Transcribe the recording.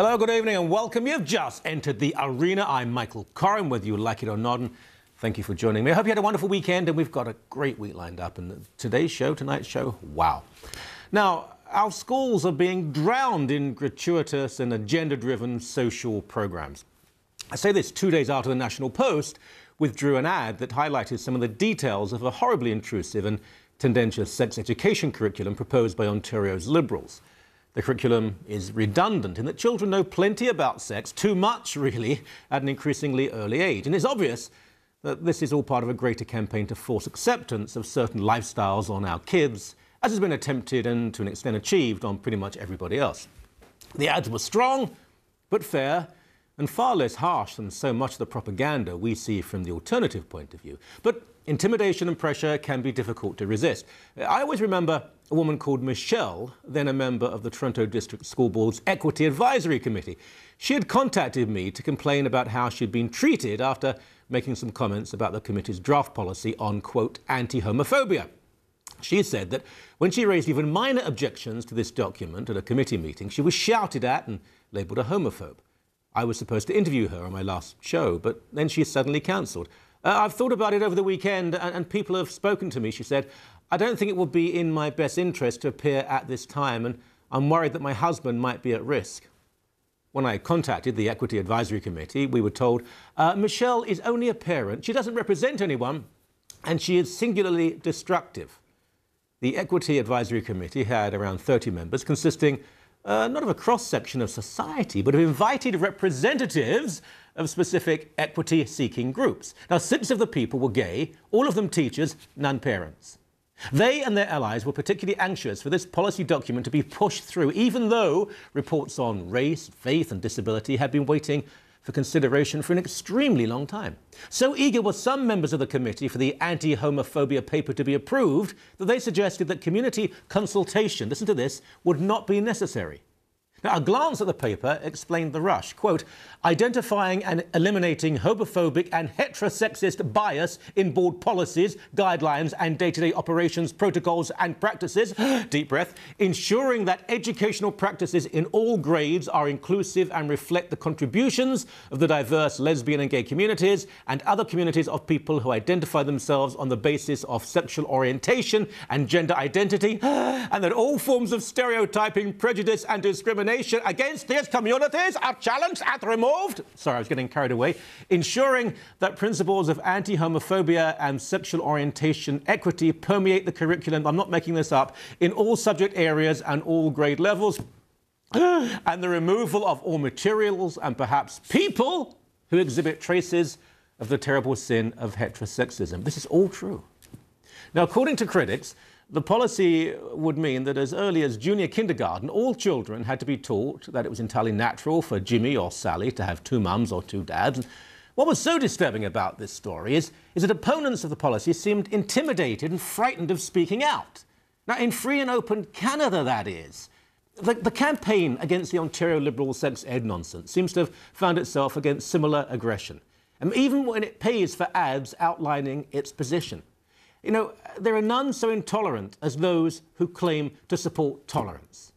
Hello, good evening and welcome. You've just entered the arena. I'm Michael Coren, whether you like it or not. And thank you for joining me. I hope you had a wonderful weekend and we've got a great week lined up. And tonight's show, wow. Now, our schools are being drowned in gratuitous and agenda-driven social programs. I say this 2 days after the National Post withdrew an ad that highlighted some of the details of a horribly intrusive and tendentious sex education curriculum proposed by Ontario's Liberals. The curriculum is redundant in that children know plenty about sex, too much really, at an increasingly early age. And it's obvious that this is all part of a greater campaign to force acceptance of certain lifestyles on our kids, as has been attempted and to an extent achieved on pretty much everybody else. The ads were strong, but fair, and far less harsh than so much of the propaganda we see from the alternative point of view. But intimidation and pressure can be difficult to resist. I always remember a woman called Michelle, then a member of the Toronto District School Board's Equity Advisory Committee. She had contacted me to complain about how she'd been treated after making some comments about the committee's draft policy on, quote, anti-homophobia. She said that when she raised even minor objections to this document at a committee meeting, she was shouted at and labelled a homophobe. I was supposed to interview her on my last show, but then she suddenly cancelled. I've thought about it over the weekend and people have spoken to me, she said. I don't think it would be in my best interest to appear at this time, and I'm worried that my husband might be at risk. When I contacted the Equity Advisory Committee, we were told, Michelle is only a parent, she doesn't represent anyone, and she is singularly destructive. The Equity Advisory Committee had around 30 members, consisting not of a cross-section of society, but of invited representatives of specific equity-seeking groups. Now, 6 of the people were gay, all of them teachers, none parents. They and their allies were particularly anxious for this policy document to be pushed through, even though reports on race, faith and disability had been waiting for consideration for an extremely long time. So eager were some members of the committee for the anti-homophobia paper to be approved that they suggested that community consultation, listen to this, would not be necessary. Now, a glance at the paper explained the rush. Quote, identifying and eliminating homophobic and heterosexist bias in board policies, guidelines and day-to-day operations, protocols and practices, deep breath, ensuring that educational practices in all grades are inclusive and reflect the contributions of the diverse lesbian and gay communities and other communities of people who identify themselves on the basis of sexual orientation and gender identity, and that all forms of stereotyping, prejudice and discrimination against these communities are challenged and removed. Sorry, I was getting carried away. Ensuring that principles of anti-homophobia and sexual orientation equity permeate the curriculum, I'm not making this up, in all subject areas and all grade levels. And the removal of all materials and perhaps people who exhibit traces of the terrible sin of heterosexism. This is all true. Now, according to critics, the policy would mean that as early as junior kindergarten, all children had to be taught that it was entirely natural for Jimmy or Sally to have 2 mums or 2 dads. And what was so disturbing about this story is that opponents of the policy seemed intimidated and frightened of speaking out. Now, in free and open Canada, that is. The campaign against the Ontario Liberal sex ed nonsense seems to have found itself against similar aggression, and even when it pays for ads outlining its position. You know, there are none so intolerant as those who claim to support tolerance.